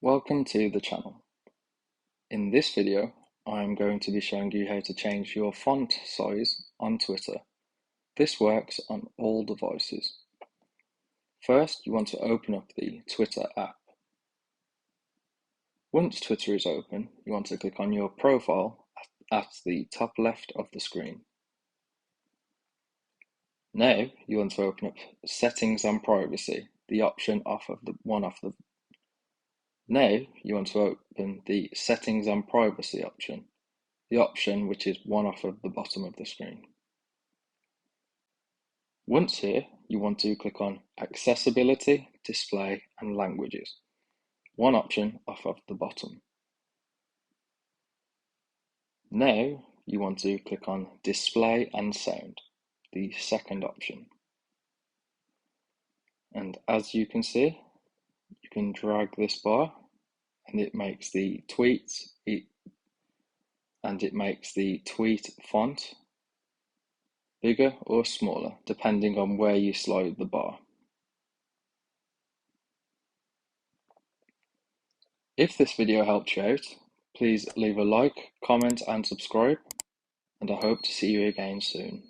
Welcome to the channel. In this video, I'm going to be showing you how to change your font size on Twitter. This works on all devices. First, you want to open up the Twitter app. Once Twitter is open, you want to click on your profile at the top left of the screen. Now, you want to open up Settings and Privacy, the option Now you want to open the Settings and Privacy option, the option which is one off of the bottom of the screen. Once here, you want to click on Accessibility, Display and Languages, one option off of the bottom. Now you want to click on Display and Sound, the second option. And as you can see, you can drag this bar and it makes the tweet font bigger or smaller, depending on where you slide the bar. If this video helped you out, please leave a like, comment and subscribe, and I hope to see you again soon.